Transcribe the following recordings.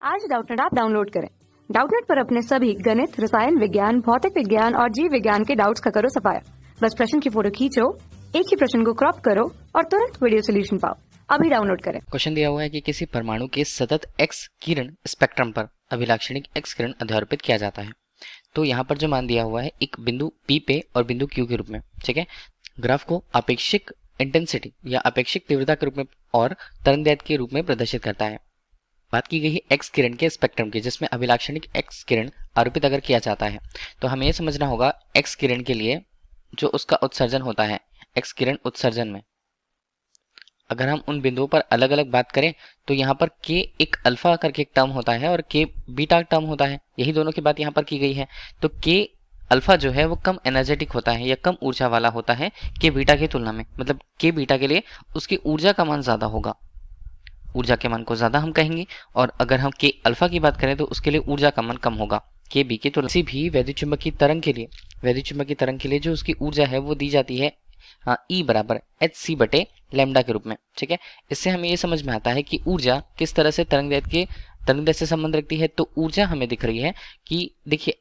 आज Doubtnut app download करें। Doubtnut पर अपने सभी गणित, रसायन विज्ञान, भौतिक विज्ञान और जीव विज्ञान के डाउट्स का करो सफाया। बस प्रश्न की फोटो खींचो, एक ही प्रश्न को क्रॉप करो और तुरंत वीडियो सोल्यूशन पाओ। अभी डाउनलोड करें। क्वेश्चन दिया हुआ है कि किसी परमाणु के सतत एक्स किरण स्पेक्ट्रम पर अभिलाक्षणिक एक्स किरण अध्यारोपित किया जाता है। तो यहाँ पर जो मान दिया हुआ है एक बिंदु P पे और बिंदु Q के रूप में, ठीक है। ग्राफ को अपेक्षिक इंटेंसिटी या अपेक्षिक तीव्रता के रूप में और तरंगदैर्घ्य के रूप में प्रदर्शित करता है। बात की गई है एक्स किरण के स्पेक्ट्रम की, जिसमें अभिलाक्षणिक एक्स किरण आरोपित अगर किया जाता है तो हमें यह समझना होगा एक्स किरण के लिए जो उसका उत्सर्जन होता है, एक्स किरण उत्सर्जन में अगर हम उन बिंदुओं पर अलग अलग बात करें तो यहाँ पर के एक अल्फा करके एक टर्म होता है और के बीटा टर्म होता है। यही दोनों की बात यहाँ पर की गई है। तो के अल्फा जो है वो कम एनर्जेटिक होता है या कम ऊर्जा वाला होता है के बीटा की तुलना में, मतलब के बीटा के लिए उसकी ऊर्जा का मान ज्यादा होगा, ऊर्जा के मान को ज्यादा हम कहेंगे। और अगर हम के अल्फा की बात करें तो उसके लिए ऊर्जा का मान कम होगा के बी की तुलना। किसी भी वैद्युत चुंबकीय तरंग के लिए जो उसकी ऊर्जा है वो दी जाती है E बराबर hc बटे लैम्डा के रूप में, ठीक है। इससे हमें ये समझ में आता है कि ऊर्जा किस तरह से तरंगदैर्घ्य से संबंध रखती है। तो ऊर्जा हमें दिख रही है कि देखिए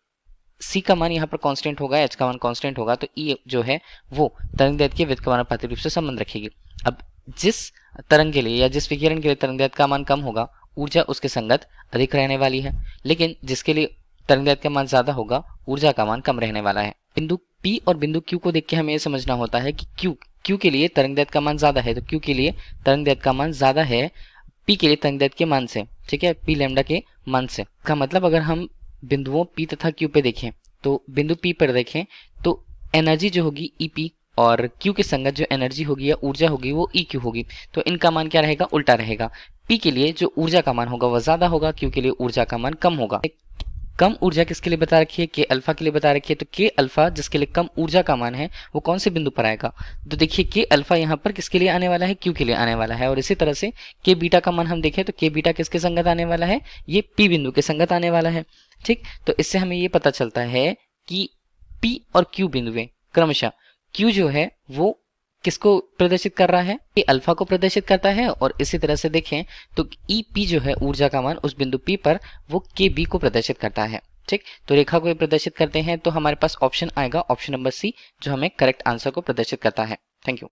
c का मान यहाँ पर कांस्टेंट होगा, h का मान कांस्टेंट होगा, तो E जो है वो तरंगदैर्घ्य के व्युत्क्रमानुपाती रूप से संबंध रखेगी। अब जिस तरंग के लिए या जिस विकिरण के लिए तरंगदैर्घ्य का मान कम होगा ऊर्जा उसके संगत अधिक रहने वाली है, लेकिन जिसके लिए तरंगदैर्घ्य का मान ज्यादा होगा ऊर्जा का मान कम रहने वाला है। बिंदु P और बिंदु Q को देख के हमें यह समझना होता है कि Q के लिए तरंगदैर्घ्य का मान ज्यादा है, तो Q के लिए तरंगदैर्घ्य का मान ज्यादा है P के लिए तरंगदैर्घ्य के मान से, ठीक है, P लैम्डा के मान से। का मतलब अगर हम बिंदुओं P तथा Q पे देखें तो बिंदु P पर देखें तो एनर्जी जो होगी EP और Q के संगत जो एनर्जी होगी या ऊर्जा होगी वो EQ होगी। तो इनका मान क्या रहेगा, उल्टा रहेगा। P के लिए जो ऊर्जा का मान होगा वह ज्यादा होगा, Q के लिए ऊर्जा का मान कम होगा। कम ऊर्जा किसके लिए बता रखी है, के अल्फा के लिए बता रखी है। तो के अल्फा जिसके लिए कम ऊर्जा का मान है वो कौन से बिंदु पर आएगा, तो देखिए के अल्फा यहाँ पर किसके लिए आने वाला है, Q के लिए आने वाला है। और इसी तरह से के बीटा का मान हम देखें तो के बीटा किसके संगत आने वाला है, ये P बिंदु के संगत आने वाला है, ठीक। तो इससे हमें ये पता चलता है कि P और Q बिंदुएं क्रमशः Q जो है वो किसको प्रदर्शित कर रहा है, ये अल्फा को प्रदर्शित करता है। और इसी तरह से देखें तो EP जो है ऊर्जा का मान उस बिंदु P पर वो KB को प्रदर्शित करता है, ठीक। तो रेखा को प्रदर्शित करते हैं तो हमारे पास ऑप्शन आएगा, ऑप्शन नंबर C, जो हमें करेक्ट आंसर को प्रदर्शित करता है। Thank you.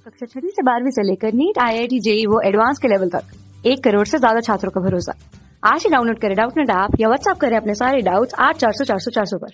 कक्षा 6 से 12वीं से लेकर नीट, IIT, JEE वो एडवांस के लेवल तक 1 करोड़ से ज्यादा छात्रों का भरोसा। आज ही डाउनलोड करें डाउटनेट ऐप या व्हाट्सएप करें अपने सारे डाउट्स 8400 400 400 पर।